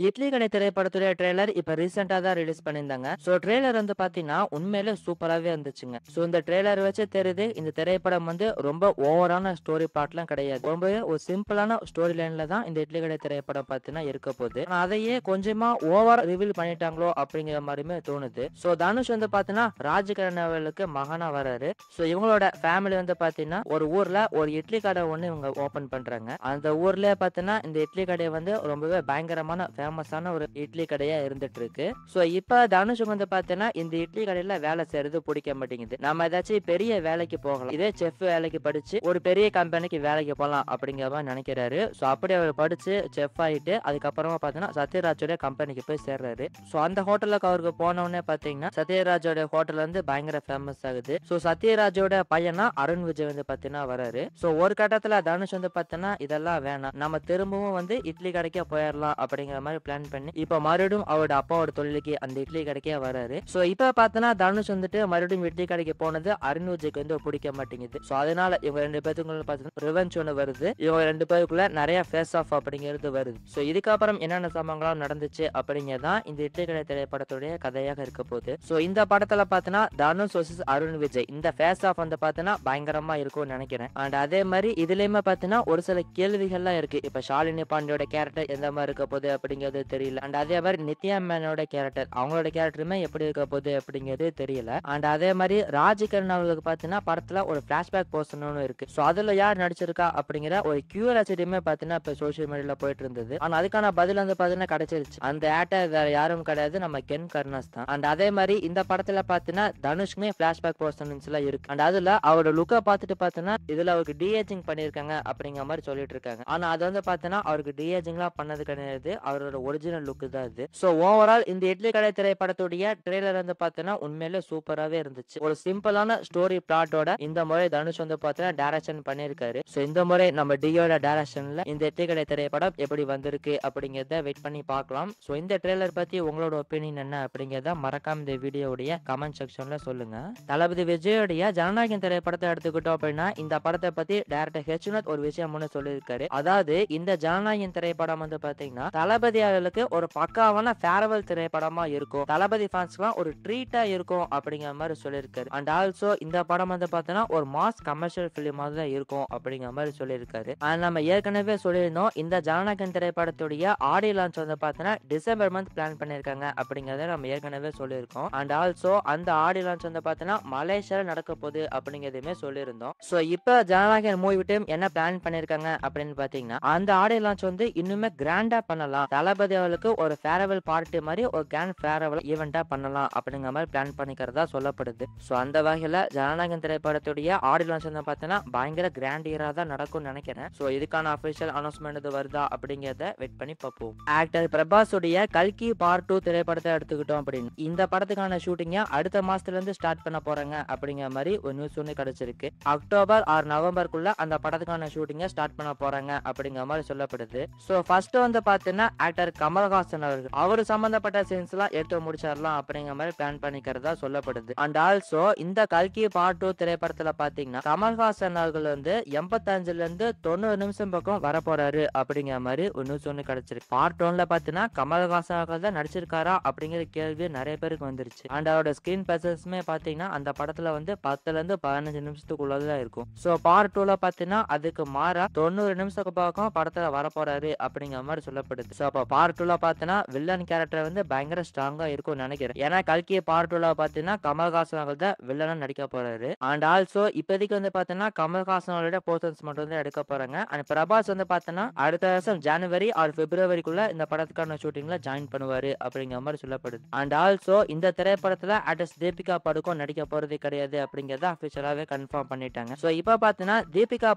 இட்லி கடை திரைப்படத்துடைய ட்ரெய்லர் இப்ப ரீசெண்டா தான் ரிலீஸ் பண்ணியிருந்தாங்க. சோ ட்ரெய்லர் வந்து பாத்தீங்கன்னா, உண்மையிலே சூப்பராவே இருந்துச்சுங்க. சோ இந்த ட்ரெய்லர் வச்சே தெரியுது, இந்த திரைப்படம் வந்து ரொம்ப ஓவரான ஸ்டோரி பிளாட்லாம் கிடையாது. ரொம்பவே ஒரு சிம்பிளான ஸ்டோரி லைன்ல தான் இந்த இட்லி கடை திரைப்படம் பாத்தீங்கன்னா இருக்க போகுது. ஆனா அதையே கொஞ்சமா ஓவரா ரிவீல் பண்ணிட்டாங்களோ அப்படிங்கிற மாரியுமே தோணுது. சோ தனுஷ் வந்து பாத்தீங்கன்னா, ராஜ்கிரண் அவர்களுக்கு மகனா வராரு. சோ இவங்களோட ஃபேமிலி வந்து பாத்தீங்கன்னா, ஒரு ஊர்ல ஒரு இட்லி கடை ஒண்ணு இவங்க ஓபன் பண்றாங்க. அந்த ஊர்லயே பாத்தீங்கன்னா, இந்த இட்லி கடை வந்து ரொம்பவே பயங்கரமான ஃபேமஸான ஒரு இட்லி கடையா இருந்துட்டு இருக்கு. சோ இப்ப தனுஷுக்கு வந்து பாத்தீங்கன்னா, இந்த இட்லி கடையில வேலை செய்யறது பிடிக்க மாட்டேங்குது. நம்ம ஏதாச்சும் பெரிய வேலைக்கு போகலாம். இதே செஃப் வேலைக்கு படிச்சு ஒரு பெரிய கம்பெனிக்கு வேலைக்கு போலாம் அப்படிங்கிற மாதிரி நினைக்கிறாரு. சோ அப்படி அவர் படிச்சு செஃப் ஆயிட்டு அதுக்கப்புறமா பாத்தீங்கன்னா சத்யராஜோட கம்பெனிக்கு போய் சேர்றாரு. சோ அந்த ஹோட்டலுக்கு அவருக்கு போன உடனே பாத்தீங்கன்னா சத்யராஜோட ஹோட்டல் வந்து பயங்கர ஃபேமஸ் ஆகுது. சோ சத்யராஜோட பையனா அருண் விஜய் வந்து பாத்தீங்கன்னா வராரு. சோ ஒரு கட்டத்துல தனுஷ் வந்து பாத்தீங்கன்னா இதெல்லாம் வேணாம், நம்ம திரும்பவும் வந்து இட்லி கடைக்கே போயிடலாம் அப்படிங்கிற மாதிரி பிளான் பண்ணி இப்ப மறுபடியும் அவரோட அப்பாவோட தொழிலுக்கு அந்த இட்லி கடைக்கே வராரு. சோ இப்ப பாத்தீங்கன்னா தனுஷ் வந்துட்டு மறுபடியும் இட்லி கடைக்கு போனது அருண் விஜய்க்கு வந்து பிடிக்க மாட்டேங்குது. சோ அதனால இவங்க ரெண்டு பேத்துக்குள்ள பாத்தீங்கன்னா ரிவெஞ்ச் ஒண்ணு வருது. இவங்க ரெண்டு பேருக்குள்ள நிறைய ஃபேஸ் ஆஃப் அப்படிங்கிறது வருது. சோ இதுக்கப்புறம் என்னென்ன சம்பவங்களும் நடந்துச்சு அப்படிங்கறதான் இந்த இட்லி கடை திரைப்படத்துடைய கதையாக இருக்க போகுது. சோ இந்த படத்துல பாத்தீங்கன்னா தனுஷ் vs அருண் விஜய் இந்த ஃபேஸ் ஆஃப் வந்து பாத்தீங்கன்னா பயங்கரமா இருக்கும்னு நினைக்கிறேன். அண்ட் அதே மாதிரி இதுலயுமே பாத்தீங்கன்னா ஒரு சில கேள்விகள்லாம் இருக்கு. இப்ப ஷாலினி பாண்டியோட கேரக்டர் எந்த மாதிரி இருக்க போகுது அப்படிங்கிறது தெரியல. அண்ட் அதே மாதிரி நித்யா மேனோட கேரக்டர் அவங்களோட கேரக்டருமே எப்படி இருக்க போகுது அப்படிங்கிறது தெரியல. அண்ட் அதே மாதிரி ராஜ்கிரண் அவர்களுக்கு பாத்தீங்கன்னா படத்துல ஒரு பிளாஷ்பேக் போர்ஷன் இருக்கு. சோ அதுல யார் நடிச்சிருக்கா அப்படிங்கிற ஒரு கியூரியாசிட்டியுமே பாத்தீங்கன்னா இப்ப சோசியல் மீடியால போயிட்டு இருந்தது. ஆனா அதுக்கான பதில் வந்து பாத்தீங்கன்னா கிடைச்சிருச்சு. அந்த ஆக்டர் வேற யாரும் கிடையாது, நம்ம கென் கருணாஸ் தான். அண்ட் அதே மாதிரி இந்த படத்துல பாத்தீங்கன்னா தனுஷ்க்குமே பிளாஷ்பேக் போர்ஷன்ஸ் எல்லாம் இருக்கு. அண்ட் அதுல அவரோட லுக்கை பார்த்துட்டு பாத்தீங்கன்னா இதுல அவருக்கு டிஏஜிங் பண்ணிருக்காங்க அப்படிங்கிற மாதிரி சொல்லிட்டு இருக்காங்க. ஆனா அது வந்து பாத்தீங்கன்னா அவருக்கு டிஏஜிங்லாம் பண்ணது கிடையாது, அவரோட ஒரிஜினல் லுக் தான் இது. சோ ஓவரால் இந்த இட்லி கடை திரைப்படத்துடைய ட்ரெய்லர் வந்து பாத்தீங்கன்னா உண்மையிலே சூப்பராவே இருந்துச்சு. ஒரு சிம்பிளான ஸ்டோரி பிளாட்டோட இந்த முறை தனுஷ் வந்து பாத்தீங்கன்னா டைரக்ஷன் பண்ணிருக்காரு. சோ இந்த முறை நம்ம டியோட டைரக்ஷன்ல இந்த இட்லி கடை திரைப்படம் எப்படி வந்திருக்கு அப்படிங்கறத வெயிட் பண்ணி பார்க்கலாம். சோ இந்த ட்ரெய்லர் பத்தி உங்களோட ஒப்பீனியன் என்ன அப்படிங்கறத மறக்காம இந்த வீடியோடைய கமெண்ட் செக்ஷன்ல சொல்லுங்க. தளபதி விஜயோடைய ஜனநாயகன் திரைப்படத்தை எடுத்துக்கிட்டோம் அப்படின்னா இந்த படத்தை பத்தி டைரக்டர் ஹெச்னத் ஒரு விஷயம் ஒண்ணு சொல்லியிருக்காரு. அதாவது இந்த ஜனநாயகன் திரைப்படம் வந்து பாத்தீங்கன்னா தளபதி அவர்களுக்கு ஒரு பக்காவான ஃபேர்வெல் திரைப்படமா இருக்கும், தளபதி ஃபேன்ஸ்க்குலாம் ஒரு ட்ரீட்டா இருக்கும் அப்படிங்கிற மாதிரி சொல்லியிருக்காரு. அண்ட் ஆல்சோ இந்த படம் வந்து பாத்தீங்கன்னா ஒரு மாஸ் கமர்ஷியல் பிலிமா தான் இருக்கும் அப்படிங்கிற மாதிரி சொல்லியிருக்காரு. அண்ட் நம்ம ஏற்கனவே சொல்லியிருந்தோம் இந்த ஜனநாயகன் திரைப்படத்துடைய ஆடியோ லான்ச் வந்து பாத்தீங்கன்னா டிசம்பர் மந்த் பிளான் பண்ணிருக்காங்க அப்படிங்கறத நம்ம ஏற்கனவே சொல்லியிருக்கோம். அண்ட் ஆல்சோ அந்த ஆடியோ லான்ச் வந்து பாத்தீங்கன்னா மலேசியால நடக்க போகுது அப்படிங்கறதையுமே சொல்லியிருந்தோம். சோ இப்ப ஜனநாயகன் மூவி விட்டு என்ன பிளான் பண்ணிருக்காங்க அப்படின்னு பாத்தீங்கன்னா அந்த ஆடியோ லான்ச் வந்து இன்னுமே கிராண்டா பண்ணலாம், தளபதி அவர்களுக்கு ஒரு ஃபேர்வெல் பார்ட்டி மாதிரி ஒரு கிராண்ட் ஃபேர்வெல் ஈவெண்டா பண்ணலாம் அப்படிங்கிற மாதிரி பிளான் பண்ணிக்கிறதா சொல்லப்படுது. சோ அந்த வகையில ஜனநாயகன் திரைப்படத்துடைய ஆடியோ லான்ச் வந்து பாத்தீங்கன்னா பயங்கர கிராண்டியரா தான் நடக்கும்னு நினைக்கிறேன். சோ இதுக்கான அபிஷியல் அனௌன்ஸ்மெண்ட் இது வருதா அப்படிங்கறத வெயிட் பண்ணி பார்ப்போம். ஆக்டர் பிரபாஸ் உடைய கல்கி பார்ட் 2 திரைப்படத்தை எடுத்துக்கிட்டோம் அப்படின்னு இந்த படத்துக்கான ஷூட்டிங்க அடுத்த மாசத்துல இருந்து ஸ்டார்ட் பண்ண போறாங்க அப்படிங்கிற மாதிரி ஒரு நியூஸ் ஒன்று கிடைச்சிருக்கு. அக்டோபர் ஆர் நவம்பருக்குள்ள அந்த படத்துக்கான ஷூட்டிங்க ஸ்டார்ட் பண்ண போறாங்க அப்படிங்கிற மாதிரி சொல்லப்படுது. சோ ஃபர்ஸ்ட் வந்து பாத்தீங்கன்னா ஆக்டர் கமல்ஹாசன் அவர்கள் அவர் சம்பந்தப்பட்ட சீன்ஸ் எல்லாம் எடுத்து முடிச்சிடலாம் அப்படிங்கிற மாதிரி பிளான் பண்ணிக்கிறதா சொல்லப்படுது. அண்ட் ஆல்சோ இந்த கல்கி பார்ட் 2 திரைப்படத்துல பாத்தீங்கன்னா கமல்ஹாசன் அவர்கள் வந்து 85ல இருந்து 90 நிமிஷம் பக்கம் வர போறாரு அப்படிங்கிற மாதிரி ஒரு நியூஸ் ஒன்று கிடைச்சிருக்கு. பார்ட் 1ல பாத்தீங்கன்னா கமல்ஹாசன் அவர்கள் தான் நடிச்சிருக்காரா அப்படிங்கிற கேள்வி நிறைய பேருக்கு வந்துருச்சு. அண்ட் அவரோட ஸ்கிரீன் பிரசன்ஸ்மே பாத்தீங்கன்னா அந்த படத்துல வந்து 10ல இருந்து 15 நிமிஷத்துக்குள்ளதான் இருக்கும். சோ பார்ட் 2ல பாத்தீங்கன்னா அதுக்கு மாறா 90 நிமிஷத்துக்கு பக்கம் படத்துல வர போறாரு அப்படிங்கிற மாதிரி சொல்லப்படுது. சோ அப்ப பார்ட் 2ல பாத்தீங்கன்னா வில்லன் கேரக்டர் வந்து பயங்கர ஸ்ட்ராங்கா இருக்கும்னு நினைக்கிறேன். ஏன்னா கல்கி பார்ட் 2ல பாத்தீங்கன்னா கமல்ஹாசன் அவர்கள் தான் வில்லனா நடிக்க போறாரு. அண்ட் ஆல்சோ இப்போதைக்கு வந்து பாத்தீங்கன்னா கமல்ஹாசன் அவரோட போர்ஷன்ஸ் மட்டும் தான் எடுக்க போறாங்க. அண்ட் பிரபாஸ் வந்து பாத்தீங்கன்னா அடுத்த வருஷம் ஜனவரி ஆர் பிப்ரவரிக்குள்ள இந்த படத்துக்கான ஷூட்டிங்ல ஜாயின் பண்ணுவாரு அப்படிங்கிற மாதிரி சொல்லப்படுது. அண்ட் ஆல்சோ இந்த திரைப்படத்துல ஆக்ட்ரஸ் தீபிகா படுகோன் நடிக்க போறது கிடையாது அப்படிங்கறத அபிஷியலாவே கன்ஃபார்ம் பண்ணிட்டாங்க. சோ இப்ப பாத்தீங்கன்னா தீபிகா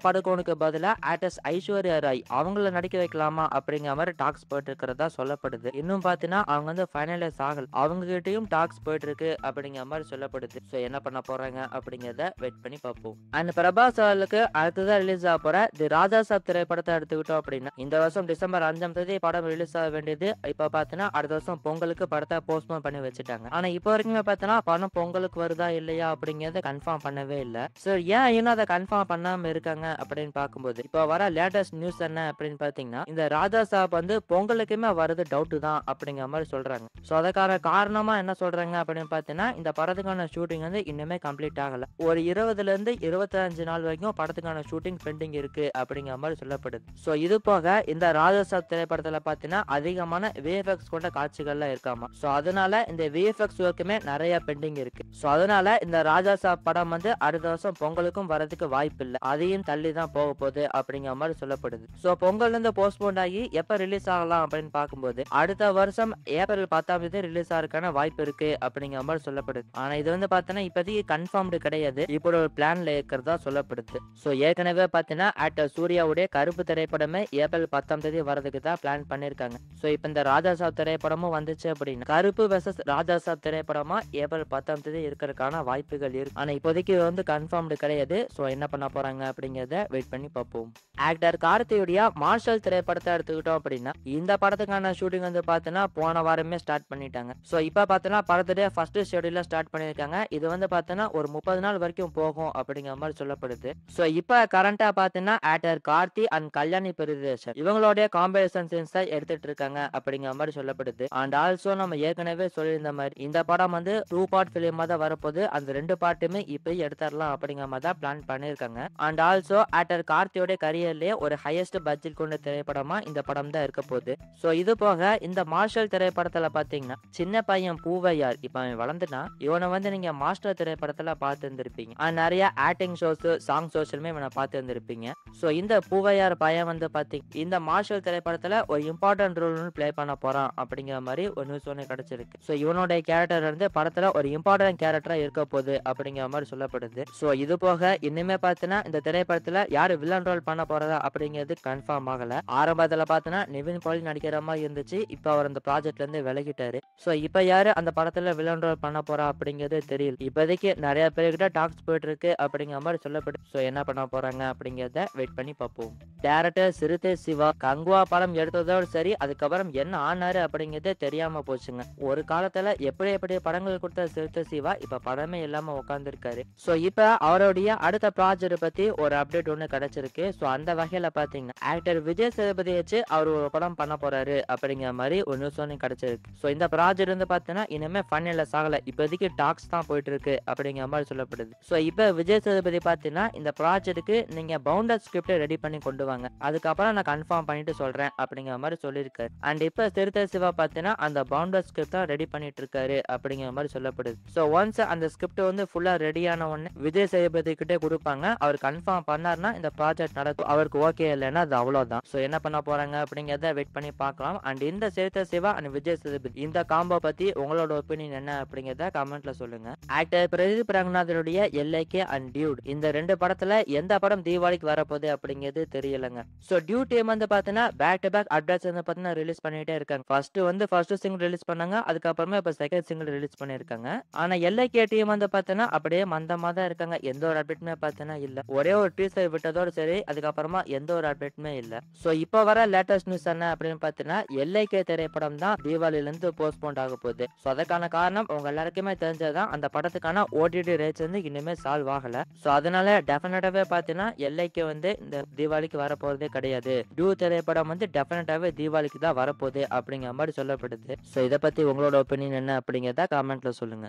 படுகோனுக்கு பதிலா ஆக்ட்ரஸ் ஐஸ்வர்யா ராய் அவங்கள நடிக்க வைக்கலாமா அப்படிங்கிற மாதிரி டாக்ஸ் போயிட்டு இருக்கிறதா சொல்லப்படுது. இன்னும் பாத்தீங்கன்னா அவங்க வந்து ஃபைனலைஸ் ஆகல, அவங்க கிட்டயும் டாக்ஸ் போயிட்டு இருக்கு அப்படிங்கிற மாதிரி சொல்லப்படுது. சோ என்ன பண்ண போறாங்க அப்படிங்கறத வெயிட் பண்ணி பார்ப்போம். அண்ட் பிரபாஸ் அவர்களுக்கு அடுத்ததான் ரிலீஸ் ஆக போற தி ராஜா சாப் திரைப்படத்தை எடுத்துக்கிட்டோம் அப்படின்னா இந்த வருஷம் டிசம்பர் 5ஆம் தேதி படம் ரிலீஸ் ஆக வேண்டியது இப்ப பாத்தீங்கன்னா அடுத்த வருஷம் பொங்கலுக்கு படத்தை போஸ்ட்போன் பண்ணி வச்சுட்டாங்க. ஆனா இப்ப வரைக்குமே பாத்தீங்கன்னா படம் பொங்கலுக்கு வருதா இல்லையா அப்படிங்கறத கன்ஃபார்ம் பண்ணவே இல்ல. சோ ஏன் இன்னும் அதை கன்ஃபார்ம் பண்ணாம இருக்காங்க அப்படின்னு பார்க்கும்போது இப்ப வர லேட்டஸ்ட் நியூஸ் என்ன அப்படின்னு பாத்தீங்கன்னா இந்த ராஜா சாப் வந்து பொங்கலுக்கு எல்லாருக்குமே வரது டவுட் தான் அப்படிங்கிற மாதிரி சொல்றாங்க. ஸோ அதுக்கான காரணமா என்ன சொல்றாங்க அப்படின்னு பார்த்தீங்கன்னா, இந்த படத்துக்கான ஷூட்டிங் வந்து இன்னுமே கம்ப்ளீட் ஆகல. ஒரு 20ல இருந்து 25 நாள் வரைக்கும் படத்துக்கான ஷூட்டிங் பெண்டிங் இருக்கு அப்படிங்கிற மாதிரி சொல்லப்படுது. ஸோ இது போக இந்த ராஜாசாப் திரைப்படத்துல பார்த்தீங்கன்னா அதிகமான விஎஃப்எக்ஸ் கொண்ட காட்சிகள்லாம் இருக்காமா. ஸோ அதனால இந்த விஎஃப்எக்ஸ் ஒர்க்குமே நிறைய பெண்டிங் இருக்கு. ஸோ அதனால இந்த ராஜாசாப் படம் வந்து அடுத்த வருஷம் பொங்கலுக்கும் வரதுக்கு வாய்ப்பு இல்லை, அதையும் தள்ளி தான் போக போகுது அப்படிங்கிற மாதிரி சொல்லப்படுது. ஸோ பொங்கல்ல இருந்து போஸ்ட்போன் ஆகி எப்ப ரிலீஸ் ஆகலாம் அப்படின்னு பார்க்கும்போது அடுத்த வருஷம் ஏப்ரல் 10ஆம் தேதி ரிலீஸ் ஆகிறதுக்கான வாய்ப்பு இருக்கு அப்படிங்கிற மாதிரி சொல்லப்படுது. ஆனா இது வந்து பார்த்தீங்கன்னா இப்போதைக்கு கன்ஃபார்ம்டு கிடையாது, இப்போ ஒரு பிளான்ல இருக்கிறதா சொல்லப்படுது. ஸோ ஏற்கனவே பார்த்தீங்கன்னா ஆக்டர் சூர்யாவுடைய கருப்பு திரைப்படமே ஏப்ரல் 10ஆம் தேதி வரதுக்கு தான் பிளான் பண்ணிருக்காங்க. ஸோ இப்போ இந்த ராஜாசாப் திரைப்படமும் வந்துச்சு அப்படின்னா கருப்பு வெர்சஸ் ராஜாசாப் திரைப்படமா ஏப்ரல் 10ஆம் தேதி இருக்கிறதுக்கான வாய்ப்புகள் இருக்கு. ஆனா இப்போதைக்கு வந்து கன்ஃபார்ம்டு கிடையாது. ஸோ என்ன பண்ண போறாங்க அப்படிங்கிறத வெயிட் பண்ணி பார்ப்போம். ஆக்டர் கார்த்தியுடைய மார்ஷல் திரைப்படத்தை எடுத்துக்கிட்டோம் அப்படின்னா இந்த படத்துக்கான ஷூட்டிங் வந்து பார்த்தீங்கன்னா போன வாரமே ஸ்டார்ட் பண்ணிட்டாங்க. ஸோ இப்போ பார்த்தீங்கன்னா படத்துடைய ஃபர்ஸ்ட் ஷெடியூல ஸ்டார்ட் பண்ணியிருக்காங்க. இது வந்து பார்த்தீங்கன்னா ஒரு 30 நாள் வரைக்கும் போகும் அப்படிங்கிற மாதிரி சொல்லப்படுது. ஸோ இப்போ கரண்டா பார்த்தீங்கன்னா ஆக்டர் கார்த்தி அண்ட் கல்யாணி பிரியதர்ஷன் இவங்களுடைய காம்பினேஷன் சீன்ஸ் எடுத்துட்டு இருக்காங்க அப்படிங்கிற மாதிரி சொல்லப்படுது. அண்ட் ஆல்சோ நம்ம ஏற்கனவே சொல்லியிருந்த மாதிரி இந்த படம் வந்து 2 பார்ட் ஃபிலிமா தான் வரப்போகுது. அந்த 2 பார்ட்டுமே இப்போ எடுத்துடலாம் அப்படிங்கிற மாதிரி தான் பிளான் பண்ணியிருக்காங்க. அண்ட் ஆல்சோ ஆக்டர் கார்த்தியோட கரியர்லயே ஒரு ஹையஸ்ட் பட்ஜெட் கொண்ட திரைப்படமா இந்த படம் தான் இருக்க போகுது. ஸோ இது போக இந்த மார்ஷல் திரைப்படத்துல பாத்தீங்கன்னா சின்ன பையன் பூவையார் இப்ப அவன் வளர்ந்துனா இவனை வந்து நீங்க மாஸ்டர் திரைப்படத்துல பார்த்து இருந்திருப்பீங்க. நிறைய ஆக்டிங் ஷோஸ் சாங் ஷோஸ்லுமே இவனை பார்த்து இருந்திருப்பீங்க. ஸோ இந்த பூவையார் பையன் வந்து பாத்தீங்க இந்த மார்ஷல் திரைப்படத்துல ஒரு இம்பார்ட்டன்ட் ரோல் பிளே பண்ண போறான் அப்படிங்கிற மாதிரி ஒரு நியூஸ் ஒன்று கிடைச்சிருக்கு. ஸோ இவனுடைய கேரக்டர் வந்து படத்துல ஒரு இம்பார்ட்டன்ட் கேரக்டரா இருக்க போகுது அப்படிங்கிற மாதிரி சொல்லப்படுது. ஸோ இது போக இன்னுமே பார்த்தீங்கன்னா இந்த திரைப்படத்துல யாரு வில்லன் ரோல் பண்ண போறதா அப்படிங்கிறது கன்ஃபார்ம் ஆகல. ஆரம்பத்துல பார்த்தீங்கன்னா நிவின் பாலி நடிக்கிற மாதிரி இருந்துச்சு. இப்போ அவர் அந்த ப்ராஜெக்ட்ல இருந்து விலகிட்டாரு. ஸோ இப்போ யாரு அந்த படத்துல வில்லன் ரோல் பண்ண போறா அப்படிங்கிறது தெரியல. இப்போதைக்கு நிறைய பேர்கிட்ட டாக்ஸ் போயிட்டு இருக்கு அப்படிங்கிற மாதிரி சொல்லப்படுது. ஸோ என்ன பண்ண போறாங்க அப்படிங்கிறத வெயிட் பண்ணி பார்ப்போம். டேரக்டர் சிறுத்தை சிவா கங்குவா படம் எடுத்ததோடு சரி, அதுக்கப்புறம் என்ன ஆனாரு அப்படிங்கிறதே தெரியாம போச்சுங்க. ஒரு காலத்துல எப்படி படங்கள் கொடுத்த சிறுத்தை சிவா இப்ப படமே இல்லாம உட்கார்ந்துருக்காரு. ஸோ இப்ப அவருடைய அடுத்த ப்ராஜெக்ட் பத்தி ஒரு அப்டேட் ஒண்ணு கிடைச்சிருக்கு. ஸோ அந்த வகையில பாத்தீங்கன்னா ஆக்டர் விஜய் சேதுபதி வச்சு அவர் ஒரு படம் பண்ண போறாரு அப்படிங்கிற மாதிரி ஒரு நியூஸ் ஒன்று கிடைச்சிருக்கு. ஸோ இந்த ப்ராஜெக்ட் வந்து பாத்தீங்கன்னா இனிமே ஃபன் இல்ல சாகல, இப்போதைக்கு டாக்ஸ் தான் போயிட்டு இருக்கு அப்படிங்கிற மாதிரி சொல்லப்படுது. ஸோ இப்ப விஜய் சேதுபதி பாத்தீங்கன்னா இந்த ப்ராஜெக்ட்டுக்கு நீங்க பவுண்டர் ஸ்கிரிப்ட் ரெடி பண்ணி கொண்டு வாங்க, அதுக்கப்புறம் நான் கன்ஃபார்ம் பண்ணிட்டு சொல்றேன் அப்படிங்கிற மாதிரி சொல்லியிருக்காரு. அண்ட் இப்ப சிறுத்தை சிவா பாத்தீங்கன்னா அந்த பவுண்டர் ஸ்கிரிப்ட் தான் ரெடி பண்ணிட்டு இருக்காரு அப்படிங்கிற மாதிரி சொல்லப்படுது. ஸோ ஒன்ஸ் அந்த ஸ்கிரிப்ட் வந்து ஃபுல்லா ரெடியான உடனே விஜய் சேதுபதி கிட்டே கொடுப்பாங்க. அவர் கன்ஃபார்ம் பண்ணார்னா இந்த ப்ராஜெக்ட் நடக்கும், அவருக்கு ஓகே இல்லைன்னா அது அவ்வளவுதான். ஸோ என்ன பண்ண போறாங்க அப்படிங்கிறத வெயிட் பண்ணி பார்க்கலாம். அண்ட் இந்த சிறுத்தை சிவா அண்ட் விஜய் சேதுபதி இந்த காம்போ பத்தி உங்களோட ஒப்பீனியன் என்ன அப்படிங்கிறத கமெண்ட்ல சொல்லுங்க. ஆக்டர் பிரதீப் ரங்கநாதனுடைய எல்ஏகே அண்ட் டியூட் இந்த 2 படத்துல எந்த படம் தீபாவளிக்கு வரப்போகுது அப்படிங்கிறது தெரியலங்க. ஸோ டியூட் டீம் வந்து பாத்தீங்கன்னா பேக் டு பேக் அப்டேட்ஸ் வந்து பாத்தீங்கன்னா ரிலீஸ் பண்ணிட்டே இருக்காங்க. ஃபர்ஸ்ட் சிங்கிள் ரிலீஸ் பண்ணாங்க, அதுக்கப்புறமா இப்ப செகண்ட் சிங்கிள் ரிலீஸ் பண்ணிருக்காங்க. ஆனா எல்ஏகே டீம் வந்து பாத்தீங்கன்னா அப்படியே மந்தமா தான் இருக்காங்க. எந்த ஒரு அப்டேட்டுமே பாத்தீங்கன்னா இல்ல. ஒரே ஒரு டீசர் விட்டதோட சரி, அதுக்கப்புறமா எந்த ஒரு அப்டேட்டுமே இல்ல. ஸோ இப்ப வர லேட்டஸ்ட் நியூஸ் என்ன அப்படின்னு பாத்தீங்கன்னா எல்ஏகே திரைப்படம் தான் தீபாவளில இருந்து போஸ்ட்போன் ஆக போகுது. ஸோ அதுக்கான காரணம் உங்க எல்லாருக்குமே தெரிஞ்சதான், அந்த படத்துக்கான ஓடிடி ரேட்ஸ் வந்து இன்னுமே சால்வ் ஆகல. ஸோ அதனால டெஃபினட்டாவே பாத்தீங்கன்னா எல்ஏகே வந்து இந்த தீபாவளிக்கு வரப்போறதே கிடையாது. டியூ திரைப்படம் வந்து டெஃபினட்டாவே தீபாவளிக்கு தான் வரப்போகுது அப்படிங்கிற மாதிரி சொல்லப்படுது. ஸோ இதை பத்தி உங்களோட ஒப்பீனியன் என்ன அப்படிங்கிறத கமெண்ட்ல சொல்லுங்க.